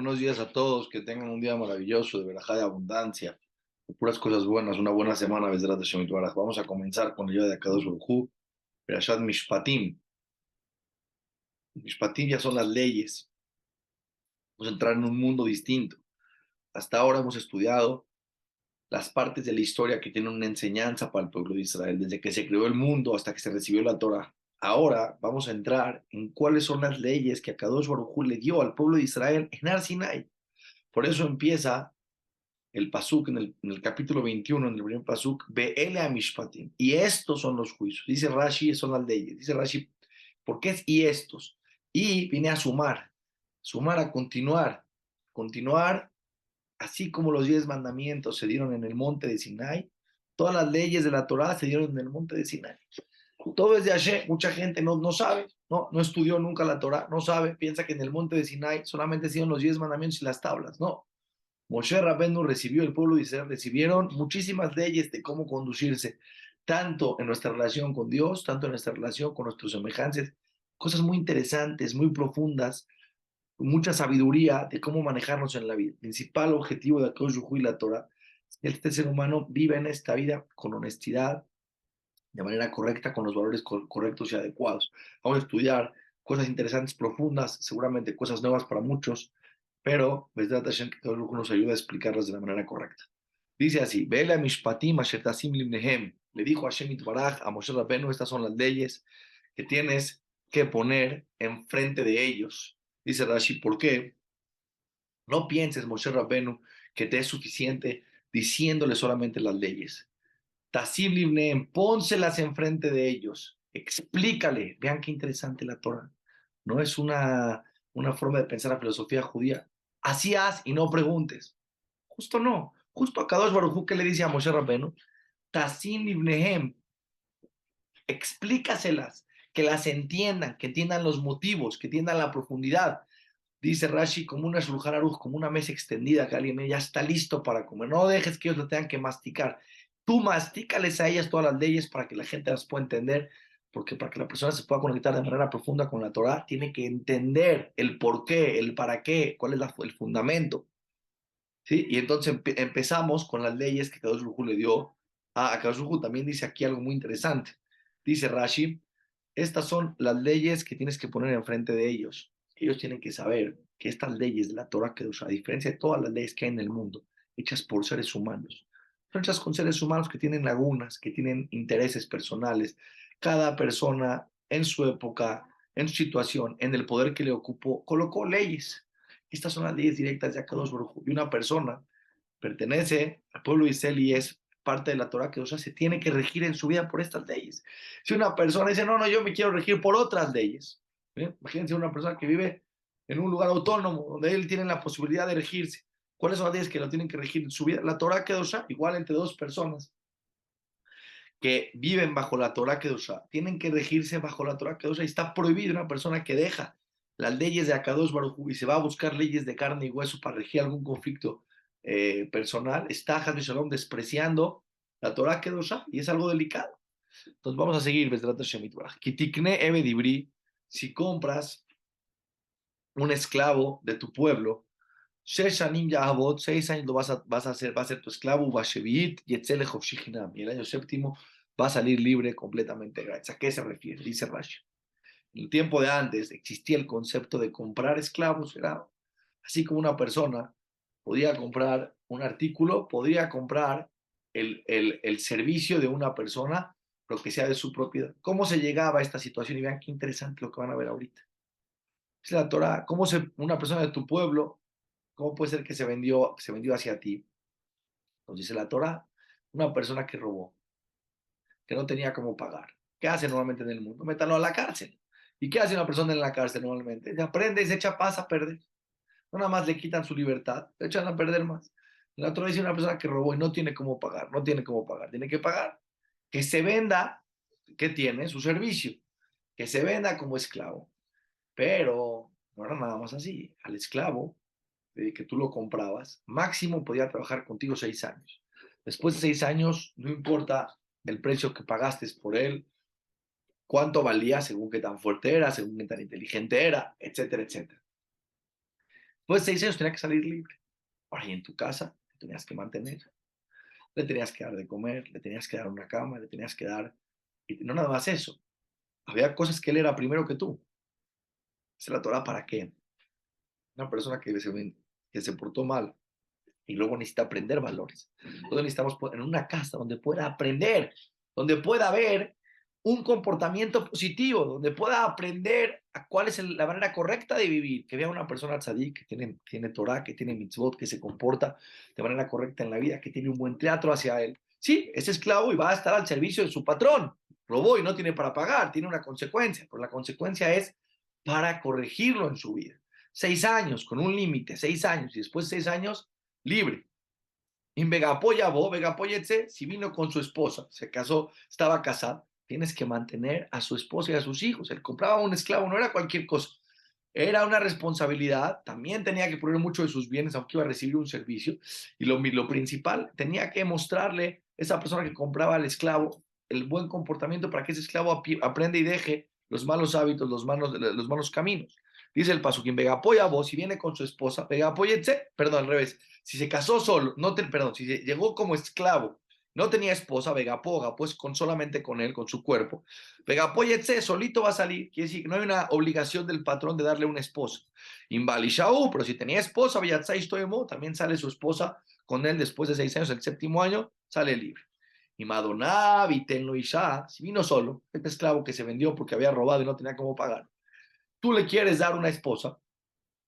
Buenos días a todos, que tengan un día maravilloso, de verajá de abundancia, de puras cosas buenas, una buena semana, Besrat Hashem Yitbaraj. Vamos a comenzar con la ayuda de Akadosh Baruj Hu, Perashat Mishpatim. Mishpatim ya son las leyes. Vamos a entrar en un mundo distinto. Hasta ahora hemos estudiado las partes de la historia que tienen una enseñanza para el pueblo de Israel, desde que se creó el mundo hasta que se recibió la Torah. Ahora vamos a entrar en cuáles son las leyes que Akadosh Baruj Hu le dio al pueblo de Israel en Har Sinai. Por eso empieza el pasuk en el capítulo 21, en el primer pasuk, Be'ele Mishpatim. Y estos son los juicios. Dice Rashi, son las leyes. Dice Rashi, ¿por qué es y estos? Y viene a sumar a continuar, así como los 10 mandamientos se dieron en el monte de Sinai, todas las leyes de la Torá se dieron en el monte de Sinai. Todo es de Hashem, mucha gente no sabe, no estudió nunca la Torá, no sabe, piensa que en el monte de Sinai solamente se dieron los 10 mandamientos y las tablas, no. Moshe Rabbeinu recibió, el pueblo de Israel recibieron muchísimas leyes de cómo conducirse, tanto en nuestra relación con Dios, tanto en nuestra relación con nuestros semejantes, cosas muy interesantes, muy profundas, mucha sabiduría de cómo manejarnos en la vida. El principal objetivo de Akadosh Baruj Hu y la Torah es que este ser humano vive en esta vida con honestidad, de manera correcta, con los valores correctos y adecuados. Vamos a estudiar cosas interesantes, profundas, seguramente cosas nuevas para muchos, pero Besdat Hashem, que todo nos ayuda a explicarlas de la manera correcta. Dice así, Vela Mishpatim Asher Tasim Limnehem. Le dijo Hashem Itbaraj a Moshe Rabbeinu, estas son las leyes que tienes que poner enfrente de ellos. Dice Rashi, ¿por qué? No pienses, Moshe Rabbeinu, que te es suficiente diciéndole solamente las leyes. Tasim Livneem, pónselas enfrente de ellos, explícale. Vean qué interesante la Torah. No es una forma de pensar la filosofía judía. Así haz y no preguntes. Justo no. Justo a Kadosh Baruj Hu que le dice a Moshe Rabbeinu, Tasim Livneem, explícaselas, que las entiendan, que entiendan los motivos, que entiendan la profundidad. Dice Rashi, como una Shulchan Aruch, como una mesa extendida, que alguien ya está listo para comer. No dejes que ellos lo tengan que masticar. Tú mastícales a ellas todas las leyes para que la gente las pueda entender, porque para que la persona se pueda conectar de manera profunda con la Torah, tiene que entender el por qué, el para qué, cuál es el fundamento. ¿Sí? Y entonces empezamos con las leyes que Kadosh Baruj Hu le dio a Kadosh Baruj Hu. También dice aquí algo muy interesante. Dice Rashi, estas son las leyes que tienes que poner enfrente de ellos. Ellos tienen que saber que estas leyes de la Torah Kedoshá, a diferencia de todas las leyes que hay en el mundo, hechas por seres humanos, son hechas con seres humanos que tienen lagunas, que tienen intereses personales. Cada persona en su época, en su situación, en el poder que le ocupó, colocó leyes. Estas son las leyes directas de Akadosh Baruj Hu. Y una persona pertenece al pueblo de Israel y es parte de la Torah que, o sea, se tiene que regir en su vida por estas leyes. Si una persona dice, no, yo me quiero regir por otras leyes, imagínense una persona que vive en un lugar autónomo donde él tiene la posibilidad de regirse. ¿Cuáles son las leyes que lo tienen que regir en su vida? La Torah Kedoshá, igual entre dos personas que viven bajo la Torah Kedoshá, tienen que regirse bajo la Torah Kedoshá y está prohibido una persona que deja las leyes de Akadosh Baruj Hu y se va a buscar leyes de carne y hueso para regir algún conflicto personal, está Hasbe Shalom despreciando la Torah Kedoshá y es algo delicado. Entonces vamos a seguir, Besrat Hashem Yitbaraj. Kitikne Eve Dibri, si compras un esclavo de tu pueblo, Sheshanim Yahavot, 6 años lo vas a hacer, va a ser tu esclavo, Bashevit, Yetzele Chinam, y el año séptimo va a salir libre completamente gratis. ¿A qué se refiere? Dice Rashi. En el tiempo de antes existía el concepto de comprar esclavos, era así como una persona podía comprar un artículo, podría comprar el servicio de una persona, lo que sea de su propiedad. ¿Cómo se llegaba a esta situación? Y vean qué interesante lo que van a ver ahorita. Es la Torah, una persona de tu pueblo, ¿cómo puede ser que se vendió hacia ti? Nos dice la Torah, una persona que robó, que no tenía cómo pagar. ¿Qué hace normalmente en el mundo? Métalo a la cárcel. ¿Y qué hace una persona en la cárcel normalmente? Se aprende y se echa paz a perder. No nada más le quitan su libertad, le echan a perder más. La otra dice una persona que robó y no tiene cómo pagar, no tiene cómo pagar, tiene que pagar. Que se venda, ¿qué tiene? Su servicio. Que se venda como esclavo. Pero no era nada más así. Al esclavo, que tú lo comprabas, máximo podía trabajar contigo 6 años. Después de 6 años, no importa el precio que pagaste por él, cuánto valía según qué tan fuerte era, según qué tan inteligente era, etcétera, etcétera. Después de 6 años tenía que salir libre. Ahora, y en tu casa te tenías que mantener. Le tenías que dar de comer, le tenías que dar una cama, le tenías que dar... Y no nada más eso. Había cosas que él era primero que tú. ¿Es la Torah para qué? Una persona que se portó mal y luego necesita aprender valores. Entonces necesitamos en una casa donde pueda aprender, donde pueda haber un comportamiento positivo, donde pueda aprender a cuál es la manera correcta de vivir, que vea una persona tzadik, que tiene Torah, que tiene mitzvot, que se comporta de manera correcta en la vida, que tiene un buen teatro hacia él. Sí, es esclavo y va a estar al servicio de su patrón. Robó y no tiene para pagar, tiene una consecuencia, pero la consecuencia es para corregirlo en su vida. 6 años con un límite, 6 años, y después de 6 años, libre. En Vegapoyetse, si vino con su esposa, se casó, estaba casado, tienes que mantener a su esposa y a sus hijos. Él compraba un esclavo, no era cualquier cosa. Era una responsabilidad, también tenía que poner mucho de sus bienes, aunque iba a recibir un servicio. Y lo principal, tenía que mostrarle a esa persona que compraba al esclavo el buen comportamiento para que ese esclavo aprenda y deje los malos hábitos, los malos caminos. Dice el Pasuquín, Vegapoya vos, si viene con su esposa, Vegapoyetse, perdón, al revés, si se casó solo, perdón, si llegó como esclavo, no tenía esposa, Vegapoga, pues solamente con él, con su cuerpo, Vegapoyetse, solito va a salir, quiere decir que no hay una obligación del patrón de darle una esposa. Invalishau, pero si tenía esposa, también sale su esposa con él después de 6 años, el séptimo año, sale libre. Y Madonna, Vitenlo Isha, si vino solo, este esclavo que se vendió porque había robado y no tenía cómo pagar, tú le quieres dar una esposa,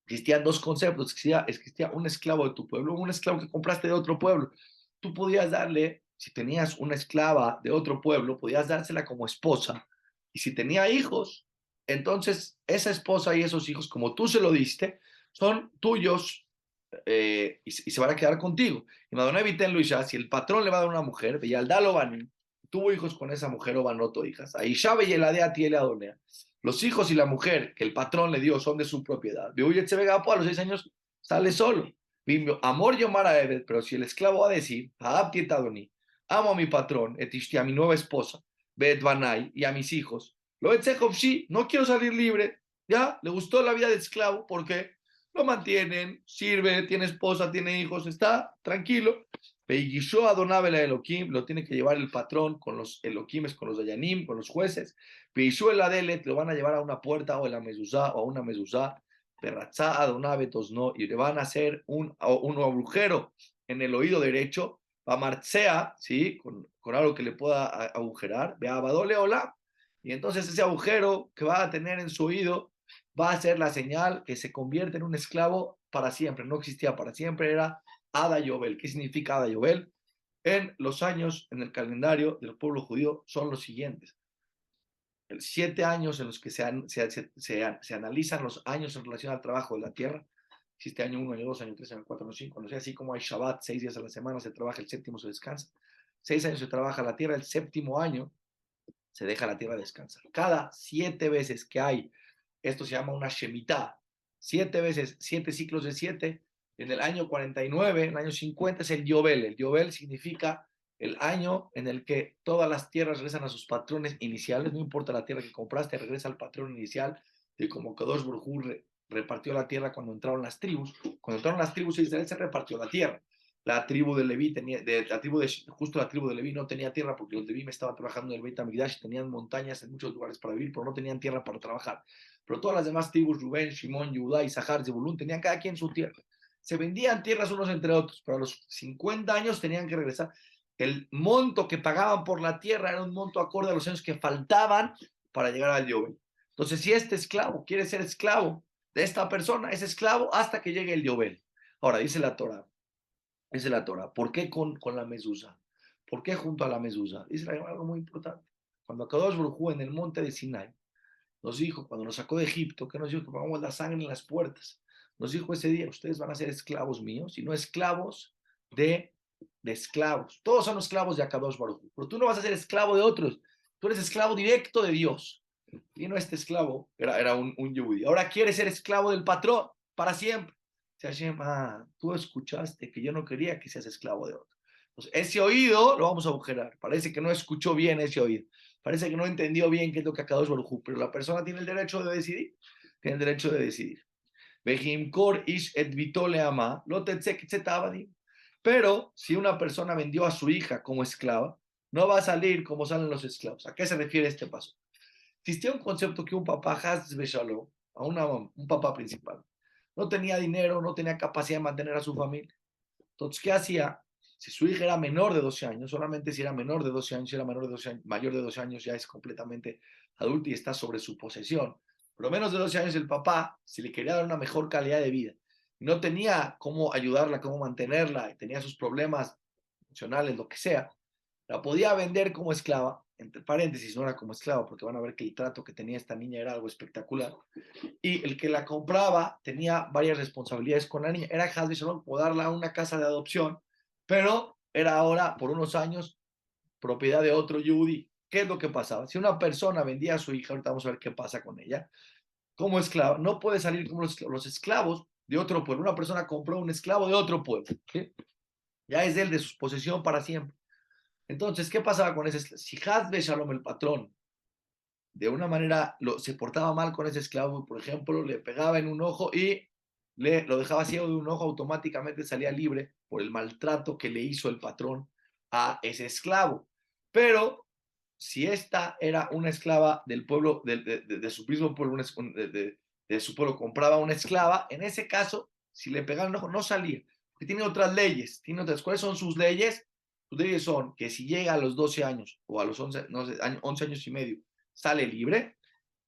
existían dos conceptos, existía un esclavo de tu pueblo, un esclavo que compraste de otro pueblo. Tú podías darle, si tenías una esclava de otro pueblo, podías dársela como esposa. Y si tenía hijos, entonces esa esposa y esos hijos, como tú se lo diste, son tuyos y se van a quedar contigo. Y Madonna Eviten Luisa, si el patrón le va a dar una mujer, Beyaldalo Bani, tuvo hijos con esa mujer o Banoto hijas, ahí ya Beyeladea tiene Adonea. Los hijos y la mujer que el patrón le dio son de su propiedad. A los 6 años sale solo. Amor Yomara Ebed, pero si el esclavo va a decir, amo a mi patrón, a mi nueva esposa, Bet Banai, y a mis hijos, no quiero salir libre, ya, le gustó la vida de esclavo, ¿por qué? Lo mantienen, sirve, tiene esposa, tiene hijos, está tranquilo. Peiguishó Adonabel a Elohim, lo tiene que llevar el patrón con los Elohimes, con los Dayanim, con los jueces. Peiguishó el Adelet, lo van a llevar a una puerta o a la mezuzá o a una mezuzá. Perratzá Adonabetos no, y le van a hacer un agujero en el oído derecho. Va marcea, ¿sí? Con algo que le pueda agujerar. Ve a Badole Ola. Y entonces ese agujero que va a tener en su oído va a ser la señal que se convierte en un esclavo para siempre. No existía para siempre, era Ada Yobel. ¿Qué significa Ada Yobel? En los años, en el calendario del pueblo judío, son los siguientes. 7 años en los que se analizan los años en relación al trabajo de la tierra. Existe año 1, año 2, año 3, año 4, año 5. No sé, así como hay Shabbat, 6 días a la semana se trabaja, el séptimo se descansa. 6 años se trabaja la tierra, el séptimo año se deja la tierra descansar. Cada 7 veces que hay, esto se llama una Shemitah, 7 veces, 7 ciclos de 7, en el año 49, en el año 50 es el Yobel. El Yobel significa el año en el que todas las tierras regresan a sus patrones iniciales, no importa la tierra que compraste, regresa al patrón inicial, de como Kadosh Baruj Hu repartió la tierra cuando entraron las tribus. Cuando entraron las tribus de Israel se repartió la tierra. La tribu de Leví justo la tribu de Leví no tenía tierra porque los Leví estaban trabajando en el Beit HaMikdash, tenían montañas en muchos lugares para vivir, pero no tenían tierra para trabajar. Pero todas las demás tribus, Rubén, Shimón, Judá, Isahar, Zebulún, tenían cada quien su tierra. Se vendían tierras unos entre otros, pero a los 50 años tenían que regresar. El monto que pagaban por la tierra era un monto acorde a los años que faltaban para llegar al Yobel. Entonces, si este esclavo quiere ser esclavo de esta persona, es esclavo hasta que llegue el Yobel. Ahora, dice la Torah, ¿por qué con la mezuzá? ¿Por qué junto a la mezuzá? Dice algo muy importante. Cuando Akadosh Baruj Hu en el monte de Sinai nos dijo, cuando nos sacó de Egipto, que nos dijo que pongamos la sangre en las puertas, nos dijo ese día, ustedes van a ser esclavos míos y no esclavos de esclavos. Todos son esclavos de Akadosh Baruj Hu, pero tú no vas a ser esclavo de otros, tú eres esclavo directo de Dios. Y no, este esclavo era un yehudí. Ahora quiere ser esclavo del patrón para siempre. Hashem, tú escuchaste que yo no quería que seas esclavo de otro. Entonces, ese oído lo vamos a agujerar. Parece que no escuchó bien ese oído. Parece que no entendió bien qué es lo que Akadosh Baruj Hu, pero la persona tiene el derecho de decidir. Tiene el derecho de decidir. Vejimkor ish et vitole ama, lo tetzek tzetabadim. Pero si una persona vendió a su hija como esclava, no va a salir como salen los esclavos. ¿A qué se refiere este paso? Existía un concepto que un papá, Haz Beshalom, un papá principal, no tenía dinero, no tenía capacidad de mantener a su familia. Entonces, ¿qué hacía? Si su hija era menor de 12 años, solamente si era menor de 12 años, si era menor de 12 años, mayor de 12 años, ya es completamente adulto y está sobre su posesión. Pero menos de 12 años el papá, si le quería dar una mejor calidad de vida, y no tenía cómo ayudarla, cómo mantenerla, y tenía sus problemas emocionales, lo que sea, la podía vender como esclava, entre paréntesis, no era como esclava, porque van a ver que el trato que tenía esta niña era algo espectacular. Y el que la compraba tenía varias responsabilidades con la niña. Era Hazbi Shalom, o darla a una casa de adopción, pero era ahora, por unos años, propiedad de otro Yehudi. ¿Qué es lo que pasaba? Si una persona vendía a su hija, ahorita vamos a ver qué pasa con ella, como esclava, no puede salir como los esclavos de otro pueblo. Una persona compró un esclavo de otro pueblo, ¿sí? Ya es él de su posesión para siempre. Entonces, ¿qué pasaba con ese esclavo? Si Hazbe Shalom, el patrón, de una manera se portaba mal con ese esclavo, por ejemplo, le pegaba en un ojo y lo dejaba ciego de un ojo, automáticamente salía libre por el maltrato que le hizo el patrón a ese esclavo. Pero si esta era una esclava del pueblo, de su mismo pueblo, de su pueblo, compraba una esclava, en ese caso, si le pegaban el ojo, no salía, porque tiene otras leyes. ¿Cuáles son sus leyes? Sus leyes son que si llega a los 12 años o a los 11, no sé, 11 años y medio, sale libre.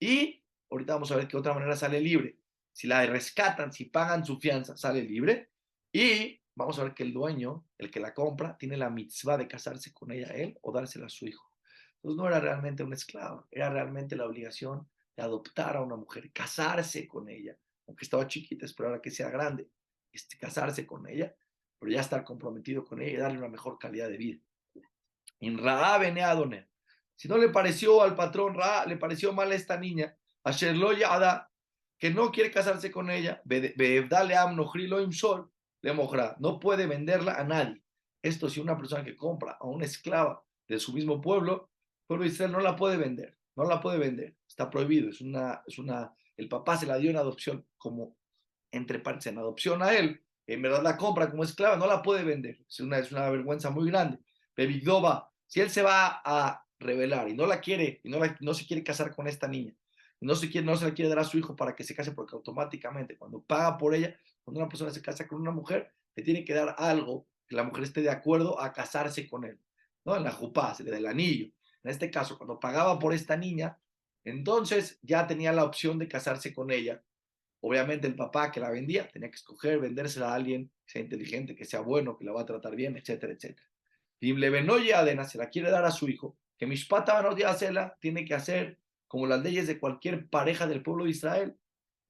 Y ahorita vamos a ver qué otra manera sale libre. Si la rescatan, si pagan su fianza, sale libre. Y vamos a ver que el dueño, el que la compra, tiene la mitzvah de casarse con ella, él, o dársela a su hijo. Entonces no era realmente una esclava, era realmente la obligación de adoptar a una mujer, casarse con ella, aunque estaba chiquita, esperar a que sea grande, casarse con ella, pero ya estar comprometido con ella y darle una mejor calidad de vida. In Ra Beneadone. Si no le pareció al patrón Ra, le pareció mal a esta niña, a Sherlo Yada, que no quiere casarse con ella, le mojra, no puede venderla a nadie. Esto si una persona que compra a una esclava de su mismo pueblo, el pueblo de Israel no la puede vender, no la puede vender, está prohibido, el papá se la dio en adopción como entre partes en adopción a él, en verdad la compra como esclava, no la puede vender, es una vergüenza muy grande. Bebidoba, si él se va a rebelar y no la quiere, y no se quiere casar con esta niña, y no se la quiere dar a su hijo para que se case, porque automáticamente cuando paga por ella, cuando una persona se casa con una mujer, le tiene que dar algo que la mujer esté de acuerdo a casarse con él, ¿no? En la jupá, se le da el anillo. En este caso, cuando pagaba por esta niña, entonces ya tenía la opción de casarse con ella. Obviamente el papá que la vendía tenía que escoger vendérsela a alguien que sea inteligente, que sea bueno, que la va a tratar bien, etcétera, etcétera. Y Lebenoye Adena se la quiere dar a su hijo, que Mishpata Banot tiene que hacer como las leyes de cualquier pareja del pueblo de Israel,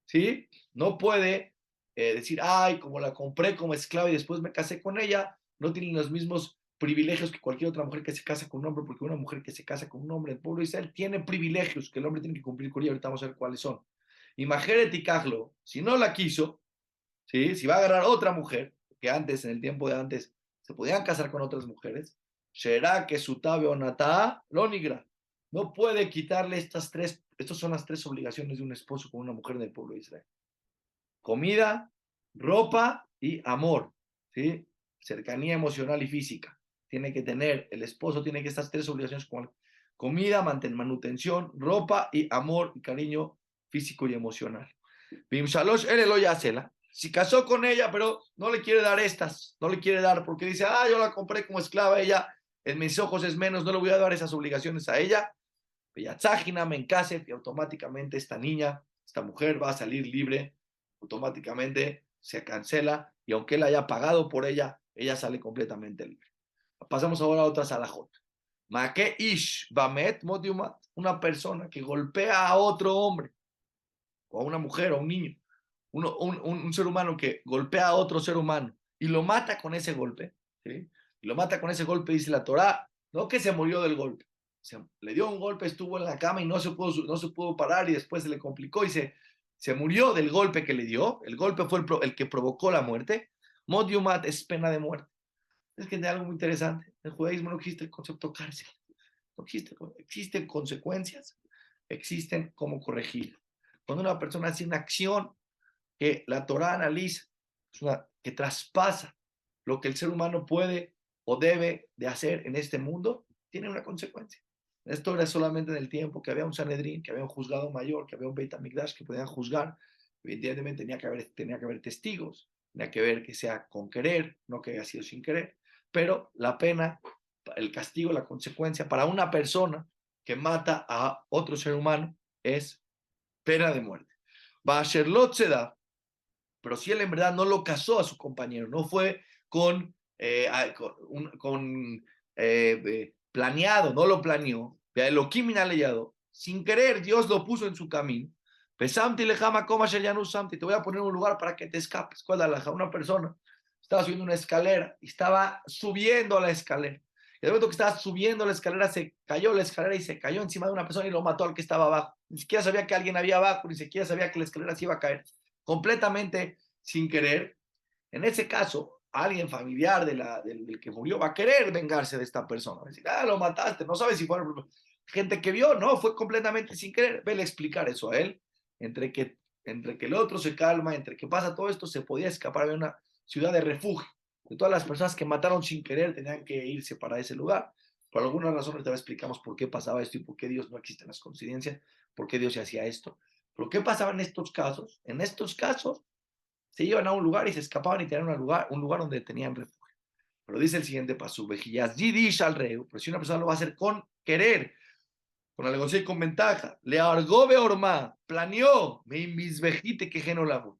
¿sí? No puede decir, ay, como la compré como esclava y después me casé con ella, no tienen los mismos privilegios que cualquier otra mujer que se casa con un hombre, porque una mujer que se casa con un hombre del pueblo de Israel tiene privilegios que el hombre tiene que cumplir con ella, ahorita vamos a ver cuáles son. Imagínate, Cajlo, si no la quiso, ¿sí? Si va a agarrar otra mujer, que antes, en el tiempo de antes, se podían casar con otras mujeres, será que su tabe o natá lo nigra. No puede quitarle estas son las tres obligaciones de un esposo con una mujer del pueblo de Israel. Comida, ropa y amor, ¿sí? Cercanía emocional y física. Tiene que tener, el esposo tiene que estas tres obligaciones con comida, manutención, ropa y amor y cariño físico y emocional. Bimshalosh, él lo ya cela. Si casó con ella, pero no le quiere dar estas, no le quiere dar porque dice, yo la compré como esclava, ella en mis ojos es menos, no le voy a dar esas obligaciones a ella. Beyatzajina, me encase, y automáticamente esta niña, esta mujer va a salir libre, automáticamente se cancela y aunque él haya pagado por ella, ella sale completamente libre. Pasamos ahora a otra salajot. Make ish bamet modiumat, una persona que golpea a otro hombre, o a una mujer, o a un niño, un ser humano que golpea a otro ser humano y lo mata con ese golpe, ¿sí? Y lo mata con ese golpe, dice la Torá, no que se murió del golpe, le dio un golpe, estuvo en la cama y no se pudo parar y después se le complicó y se murió del golpe que le dio, el golpe fue el que provocó la muerte, Modiumat es pena de muerte. Es que es algo muy interesante, en el judaísmo no existe el concepto cárcel, no existen consecuencias, existen cómo corregir. Cuando una persona hace una acción que la Torah analiza, que traspasa lo que el ser humano puede o debe de hacer en este mundo, tiene una consecuencia. Esto era solamente en el tiempo que había un Sanedrín, que había un juzgado mayor, que había un Beit HaMikdash que podían juzgar. Evidentemente tenía que haber testigos, tenía que ver que sea con querer, no que haya sido sin querer, pero la pena, el castigo, la consecuencia para una persona que mata a otro ser humano es pena de muerte. Va a Sherlot se da, pero si él en verdad no lo casó a su compañero, no fue planeado, no lo planeó, lo leyado, sin querer Dios lo puso en su camino. Pesamti lejama coma samti, te voy a poner un lugar para que te escapes. ¿Cuál es la una persona? Estaba subiendo una escalera y estaba subiendo la escalera. Y de momento que estaba subiendo la escalera, se cayó la escalera y se cayó encima de una persona y lo mató al que estaba abajo. Ni siquiera sabía que alguien había abajo, ni siquiera sabía que la escalera se iba a caer. Completamente sin querer. En ese caso, alguien familiar del que murió va a querer vengarse de esta persona. Va a decir, lo mataste, no sabes si fue gente que vio, no, fue completamente sin querer. Vele explicar eso a él. Entre que el otro se calma, entre que pasa todo esto, se podía escapar de una ciudad de refugio. De todas las personas que mataron sin querer tenían que irse para ese lugar. Por alguna razón, ahorita explicamos por qué pasaba esto y por qué Dios no existe en las coincidencias, por qué Dios se hacía esto. Pero ¿qué pasaba en estos casos? En estos casos, se iban a un lugar y se escapaban y tenían un lugar donde tenían refugio. Pero dice el siguiente paso, vejillas didish al rey, pero si una persona lo va a hacer con querer, con alevosía y con ventaja, le argó beorma, planeó, me invisvejite que geno la voz.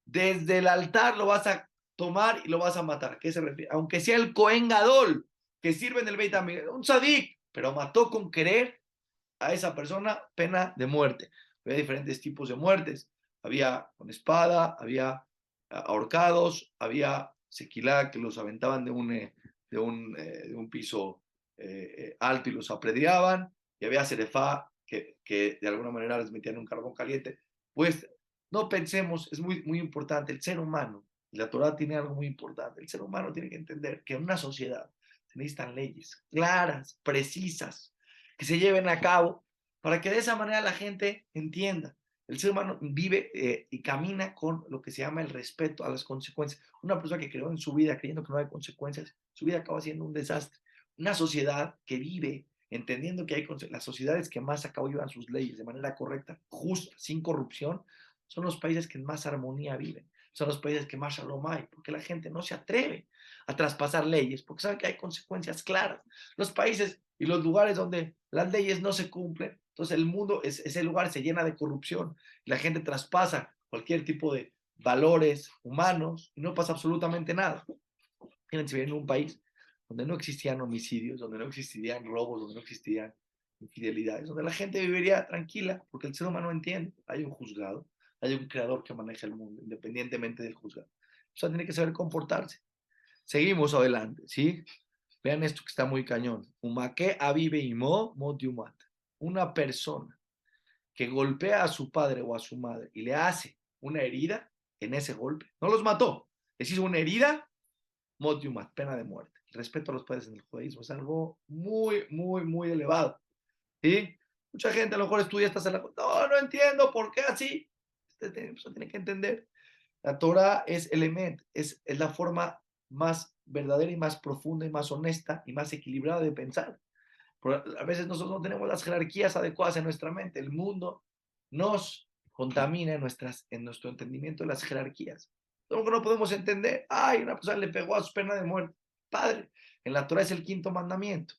Desde el altar lo vas a tomar y lo vas a matar. ¿Qué se refiere? Aunque sea el Cohen Gadol, que sirve en el Beit HaMikdash, un sadik, pero mató con querer a esa persona, pena de muerte. Había diferentes tipos de muertes. Había con espada, había ahorcados, había sequilá que los aventaban de un piso alto y los apedreaban, y había serefá que de alguna manera les metían un carbón caliente. Pues no pensemos, es muy, muy importante, el ser humano, y la Torah tiene algo muy importante, el ser humano tiene que entender que en una sociedad se necesitan leyes claras, precisas, que se lleven a cabo para que de esa manera la gente entienda. El ser humano vive y camina con lo que se llama el respeto a las consecuencias. Una persona que creó en su vida creyendo que no hay consecuencias, su vida acaba siendo un desastre. Una sociedad que vive entendiendo que hay las sociedades que más a cabo llevan sus leyes de manera correcta, justa, sin corrupción, son los países que en más armonía viven. Son los países que más shalom hay, porque la gente no se atreve a traspasar leyes, porque saben que hay consecuencias claras. Los países y los lugares donde las leyes no se cumplen, entonces el mundo, ese lugar se llena de corrupción, la gente traspasa cualquier tipo de valores humanos y no pasa absolutamente nada. Fíjense, vivir en un país donde no existían homicidios, donde no existirían robos, donde no existirían infidelidades, donde la gente viviría tranquila, porque el ser humano entiende, hay un juzgado, hay un creador que maneja el mundo, independientemente del juzgado. O sea, tiene que saber comportarse. Seguimos adelante, ¿sí? Vean esto que está muy cañón. Umake avive imo motiumat. Una persona que golpea a su padre o a su madre y le hace una herida en ese golpe, no los mató, les hizo una herida, motiumat, pena de muerte. El respeto a los padres en el judaísmo es algo muy, muy, muy elevado. ¿Sí? Mucha gente a lo mejor estudia esta la... No entiendo por qué así. Usted tiene que entender. La Torah es element, es la forma más verdadera y más profunda y más honesta y más equilibrada de pensar. Pero a veces nosotros no tenemos las jerarquías adecuadas en nuestra mente. El mundo nos contamina en nuestro entendimiento de las jerarquías. No podemos entender, ay, una persona le pegó a su pena de muerte. Padre, en la Torah es el quinto mandamiento.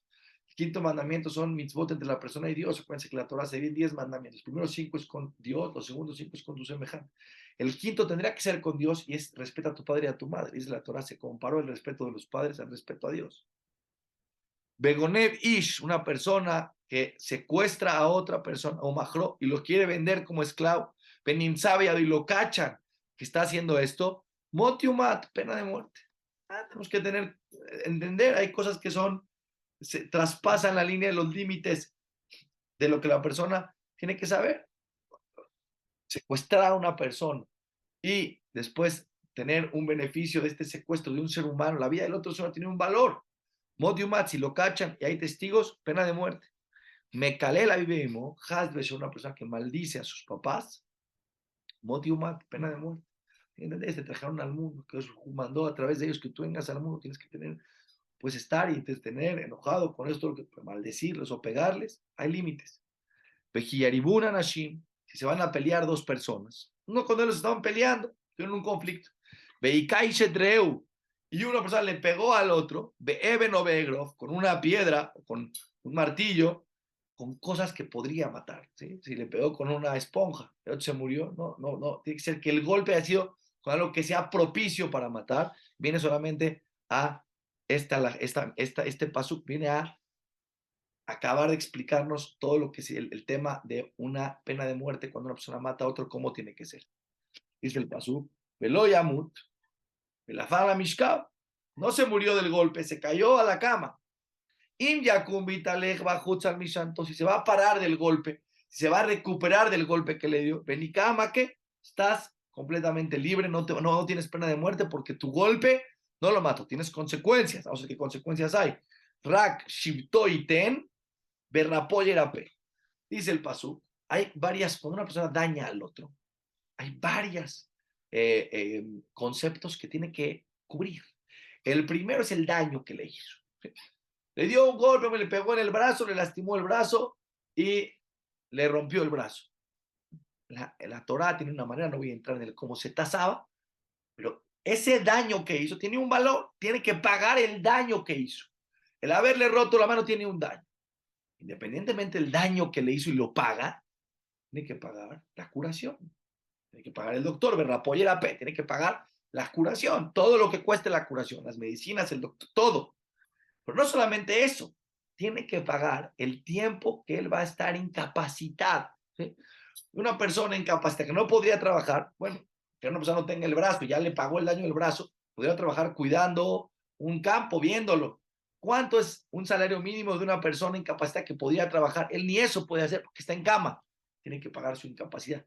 El quinto mandamiento son mitzvot entre la persona y Dios. Acuérdense que la Torah se divide en 10 mandamientos. Los primeros 5 es con Dios, los segundos 5 es con tu semejante. El quinto tendría que ser con Dios y es respeta a tu padre y a tu madre. Dice la Torah, se comparó el respeto de los padres al respeto a Dios. Begonev Ish, una persona que secuestra a otra persona, o majro, y lo quiere vender como esclavo. Benim Sabiado y lo cachan que está haciendo esto. Motiumat, pena de muerte. Tenemos que entender, hay cosas que se traspasan la línea de los límites de lo que la persona tiene que saber. Secuestrar a una persona y después tener un beneficio de este secuestro de un ser humano, la vida del otro ser humano tiene un valor. Modiumat, si lo cachan y hay testigos, pena de muerte. Me calé la vivimo, Hasbesh, una persona que maldice a sus papás, Motiumat, pena de muerte. ¿Entiendes? Te trajeron al mundo, que Dios mandó a través de ellos que tú vengas al mundo, tienes que tener, pues estar y tener enojado con esto, maldecirles o pegarles, hay límites. Vejiyaribun anashim, si se van a pelear dos personas, uno con ellos estaban peleando, tienen un conflicto. Veikai shedreu, y una persona le pegó al otro, Beeben o Beegrof, con una piedra, con un martillo, con cosas que podría matar. ¿Sí? Si le pegó con una esponja, el otro se murió, no. Tiene que ser que el golpe haya sido con algo que sea propicio para matar. Viene solamente a este pasuk, viene a acabar de explicarnos todo lo que es el tema de una pena de muerte cuando una persona mata a otro, cómo tiene que ser. Dice el pasuk, Velo Yamut, Velafala Mishkab, no se murió del golpe, se cayó a la cama. Im Yakum Vitalech Bajutz al Mishanto, si se va a parar del golpe, si se va a recuperar del golpe que le dio, Benikama que estás completamente libre, no tienes pena de muerte porque tu golpe no lo mató, tienes consecuencias. Vamos a ver qué consecuencias hay. Rak Shivto Iten, Berrapoyerape. Dice el pasú, hay varias, cuando una persona daña al otro, hay varios conceptos que tiene que cubrir. El primero es el daño que le hizo. Le dio un golpe, me le pegó en el brazo, le lastimó el brazo y le rompió el brazo. La Torá tiene una manera, no voy a entrar en cómo se tasaba, pero ese daño que hizo tiene un valor, tiene que pagar el daño que hizo. El haberle roto la mano tiene un daño. Independientemente del daño que le hizo y lo paga, tiene que pagar la curación. Tiene que pagar el doctor, Berrapoyera P, tiene que pagar la curación, todo lo que cueste la curación, las medicinas, el doctor, todo. Pero no solamente eso, tiene que pagar el tiempo que él va a estar incapacitado. ¿Sí? Una persona incapacitada que no podría trabajar, bueno, que una persona no tenga el brazo, ya le pagó el daño del brazo, podría trabajar cuidando un campo, viéndolo. ¿Cuánto es un salario mínimo de una persona incapacitada que podría trabajar? Él ni eso puede hacer porque está en cama. Tiene que pagar su incapacidad.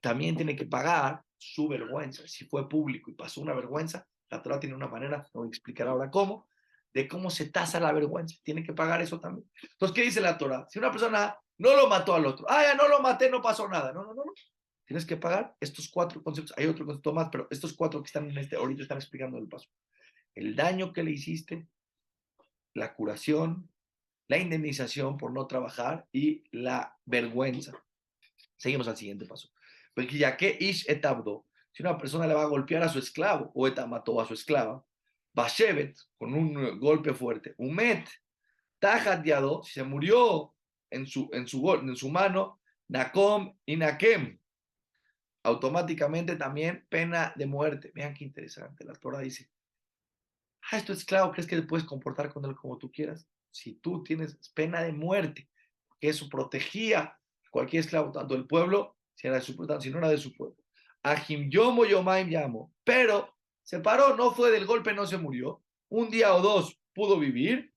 También tiene que pagar su vergüenza. Si fue público y pasó una vergüenza, la Torah tiene una manera, no voy a explicar ahora cómo, de cómo se tasa la vergüenza. Tiene que pagar eso también. Entonces, ¿qué dice la Torah? Si una persona no lo mató al otro, ya no lo maté, no pasó nada. No. Tienes que pagar estos cuatro conceptos. Hay otro concepto más, pero estos cuatro que están ahorita están explicando el paso. El daño que le hiciste, la curación, la indemnización por no trabajar y la vergüenza. Seguimos al siguiente paso. Porque ya que ish etabdo, si una persona le va a golpear a su esclavo o mató a su esclava, Bashevet, con un golpe fuerte, Umet, Tajat Yado, si se murió en su mano, Nakom y Nakem, automáticamente también pena de muerte. Vean qué interesante. La Torah dice, es tu esclavo, ¿crees que te puedes comportar con él como tú quieras? Si tú tienes pena de muerte, que eso protegía a cualquier esclavo, tanto del pueblo, si era de su pueblo, si no era de su pueblo. Ajim Yomo Yomaim Yamo, pero se paró, no fue del golpe, no se murió. Un día o dos pudo vivir,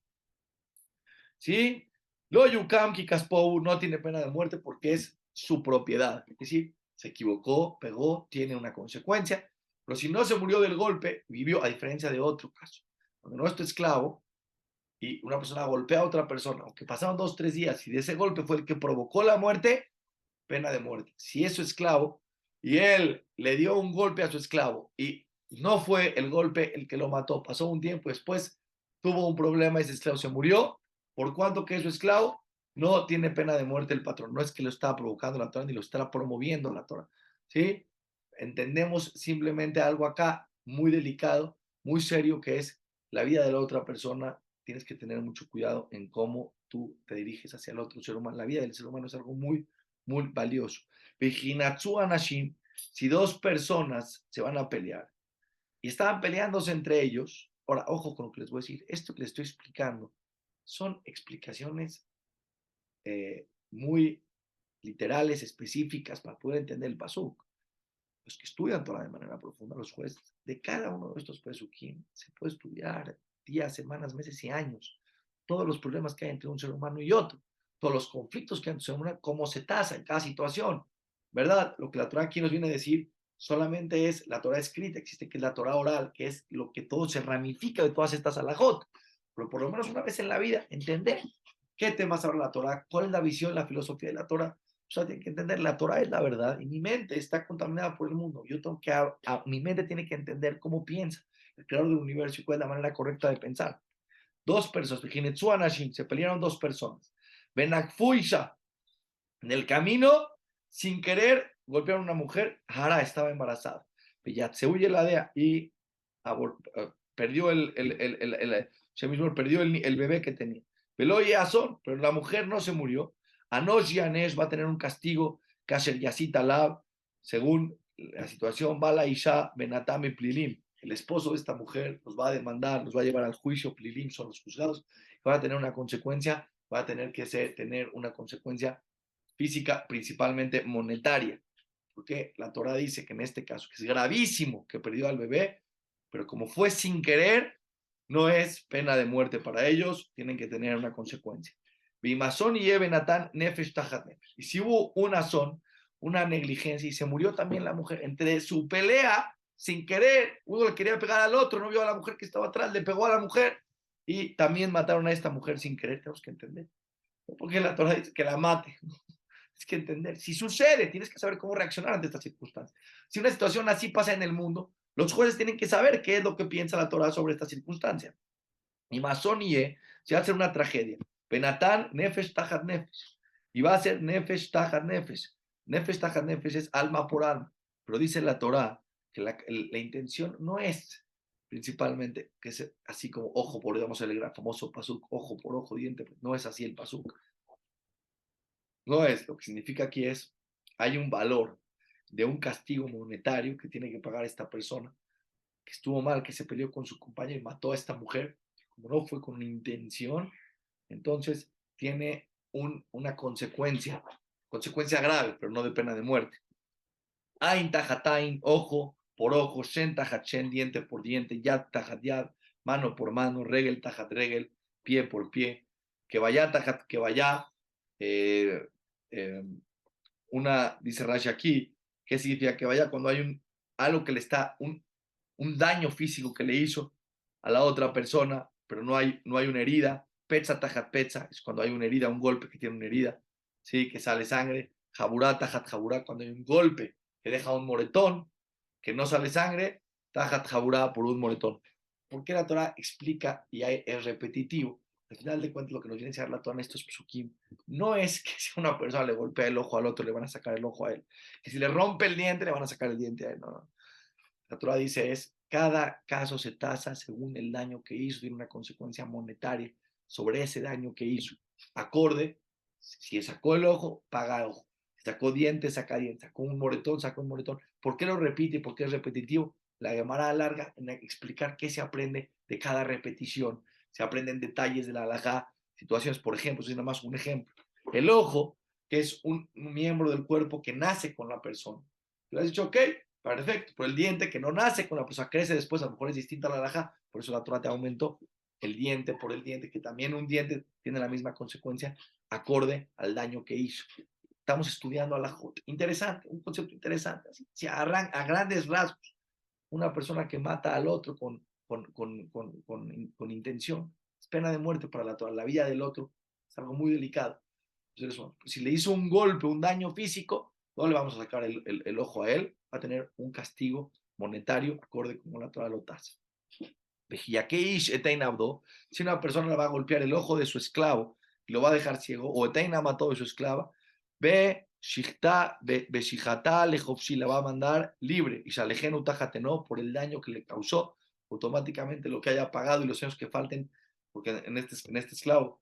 ¿sí? Lo Yukam Kikaspou no tiene pena de muerte porque es su propiedad. Es decir, se equivocó, pegó, tiene una consecuencia. Pero si no se murió del golpe, vivió, a diferencia de otro caso. Cuando no es tu esclavo y una persona golpea a otra persona, aunque pasaron 2 o 3 días y de ese golpe fue el que provocó la muerte, pena de muerte. Si es su esclavo y él le dio un golpe a su esclavo y no fue el golpe el que lo mató, pasó un tiempo después, tuvo un problema, ese esclavo se murió, por cuanto que es su esclavo, no tiene pena de muerte el patrón, no es que lo está provocando la Torah ni lo está promoviendo la Torah, ¿sí? Entendemos simplemente algo acá muy delicado, muy serio, que es la vida de la otra persona. Tienes que tener mucho cuidado en cómo tú te diriges hacia el otro ser humano. La vida del ser humano es algo muy, muy valioso. Vejinatsu Anashim, si dos personas se van a pelear y estaban peleándose entre ellos, ahora, ojo con lo que les voy a decir, esto que les estoy explicando son explicaciones muy literales, específicas, para poder entender el pasuk. Los que estudian Torah de manera profunda, los jueces, de cada uno de estos pesukim se puede estudiar días, semanas, meses y años. Todos los problemas que hay entre un ser humano y otro, todos los conflictos que hay entre un ser humano, cómo se tasa en cada situación, ¿verdad? Lo que la Torah aquí nos viene a decir solamente es la Torah escrita, existe que es la Torah oral, que es lo que todo se ramifica de todas estas alajot. Pero por lo menos una vez en la vida entender qué temas habla la Torah, cuál es la visión, la filosofía de la Torah, O sea, tiene que entender, la Torah es la verdad y mi mente está contaminada por el mundo. Yo tengo que, mi mente tiene que entender cómo piensa el creador del universo y cuál es la manera correcta de pensar. Dos personas, se pelearon dos personas. Benakfuisha, en el camino, sin querer, golpearon a una mujer, Hara estaba embarazada. Se huye la DEA y perdió el bebé que tenía. Veloye Azón, pero la mujer no se murió. Anosh Yanesh va a tener un castigo, Kasher Yasita Lab, según la situación, Bala Isha Benatame Plilim. El esposo de esta mujer los va a demandar, los va a llevar al juicio, Plilim son los juzgados, va a tener una consecuencia, va a tener que tener una consecuencia física, principalmente monetaria. Porque la Torah dice que en este caso, que es gravísimo que perdió al bebé, pero como fue sin querer, no es pena de muerte para ellos, tienen que tener una consecuencia. Bimazón y Ebenatán nefesh tajat nefesh. Y si hubo un azón, una negligencia, y se murió también la mujer, entre su pelea, sin querer, uno le quería pegar al otro, no vio a la mujer que estaba atrás, le pegó a la mujer, y también mataron a esta mujer sin querer, tenemos que entender. Porque la Torah dice que la mate. Tienes que entender. Si sucede, tienes que saber cómo reaccionar ante estas circunstancias. Si una situación así pasa en el mundo, los jueces tienen que saber qué es lo que piensa la Torah sobre esta circunstancia. Y Masonie se hace una tragedia. Benatán, nefesh tajat nefesh. Y va a ser nefesh tajat nefesh. Nefesh tajat nefesh es alma por alma. Pero dice la Torah que la intención no es principalmente que es así como ojo por, digamos, el famoso pasuk, ojo por ojo, diente. No es así el pasuk. No es, lo que significa aquí es, hay un valor de un castigo monetario que tiene que pagar esta persona, que estuvo mal, que se peleó con su compañero y mató a esta mujer, como no fue con intención, entonces tiene una consecuencia grave, pero no de pena de muerte. Ain tajatain, ojo por ojo, shen tajat shen, diente por diente, yad tajat yad, mano por mano, regel tajat regel, pie por pie, que vaya tajat que vaya, eh, eh, dice Rashi aquí, que significa que vaya cuando hay algo que le está, un daño físico que le hizo a la otra persona, pero no hay una herida. Petza tajat petza, es cuando hay una herida, un golpe que tiene una herida, ¿sí? Que sale sangre. Jaburá tajat jaburá, cuando hay un golpe que deja un moretón, que no sale sangre, tajat jaburá por un moretón. ¿Por qué la Torah explica y es repetitivo? Al final de cuentas, lo que nos viene a enseñar la Torah en estos psukim no es que si una persona le golpea el ojo al otro, le van a sacar el ojo a él. Que si le rompe el diente, le van a sacar el diente a él. No, no. La Torah dice es, cada caso se tasa según el daño que hizo, tiene una consecuencia monetaria sobre ese daño que hizo. Acorde, si sacó el ojo, paga ojo. Si sacó diente, saca diente. Sacó un moretón, sacó un moretón. ¿Por qué lo repite? ¿Por qué es repetitivo? La llamará larga en explicar qué se aprende de cada repetición. Se aprenden detalles de la halajá, situaciones, por ejemplo, si es nada más un ejemplo. El ojo, que es un miembro del cuerpo que nace con la persona. Le has dicho, ok, perfecto, pero el diente que no nace con la persona, crece después, a lo mejor es distinta a la alhaja, por eso la Torah te aumentó el diente por el diente, que también un diente tiene la misma consecuencia acorde al daño que hizo. Estamos estudiando alajot. Interesante, un concepto interesante. Así, si a grandes rasgos, una persona que mata al otro con intención, es pena de muerte para la Torah. La vida del otro es algo muy delicado. Entonces, si le hizo un golpe, un daño físico, no le vamos a sacar el ojo a él, va a tener un castigo monetario acorde como la Torah lo tasa. Si una persona le va a golpear el ojo de su esclavo y lo va a dejar ciego, o Eteina mató de su esclava, ve Lejopsi la va a mandar libre y Shalejenu no por el daño que le causó, automáticamente lo que haya pagado y los años que falten, porque en este esclavo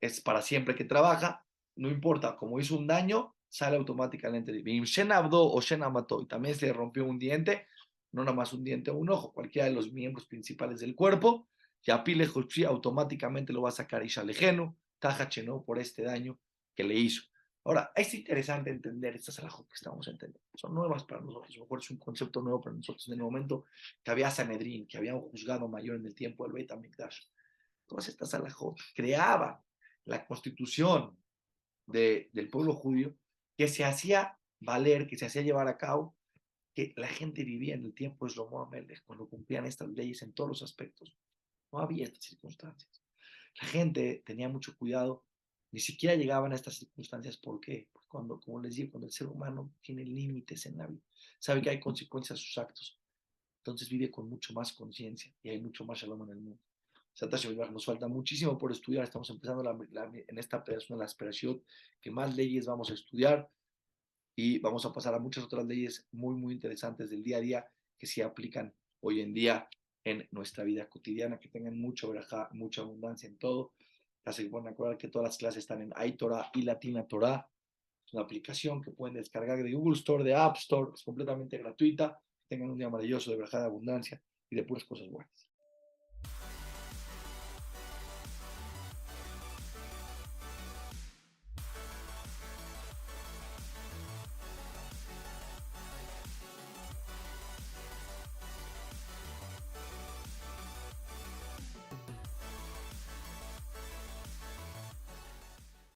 es para siempre que trabaja, no importa, como hizo un daño, sale automáticamente. O y también se le rompió un diente, no nada más un diente o un ojo, cualquiera de los miembros principales del cuerpo, Yapile Jochi automáticamente lo va a sacar y Shalejenu, Tajacheno por este daño que le hizo. Ahora, es interesante entender estas alajot que estamos entendiendo. Son nuevas para nosotros, a lo mejor es un concepto nuevo para nosotros. En el momento que había Sanedrín, que había un juzgado mayor en el tiempo del Beit HaMikdash, todas estas alajot creaban la constitución del pueblo judío que se hacía valer, que se hacía llevar a cabo, que la gente vivía en el tiempo de Shlomo Amelech, cuando cumplían estas leyes en todos los aspectos. No había estas circunstancias. La gente tenía mucho cuidado Ni siquiera llegaban a estas circunstancias. ¿Por qué? Pues cuando, como les digo, cuando el ser humano tiene límites en la vida, sabe que hay consecuencias a sus actos, entonces vive con mucho más conciencia y hay mucho más shalom en el mundo. Nos falta muchísimo por estudiar, estamos empezando en esta operación de la aspiración, que más leyes vamos a estudiar y vamos a pasar a muchas otras leyes muy, muy interesantes del día a día que se aplican hoy en día en nuestra vida cotidiana, que tengan mucho verajá, mucha abundancia en todo. Ya se pueden acordar que todas las clases están en iTorah y Latina Torah. Es una aplicación que pueden descargar de Google Store, de App Store, es completamente gratuita. Tengan un día maravilloso de verajá, de abundancia y de puras cosas buenas.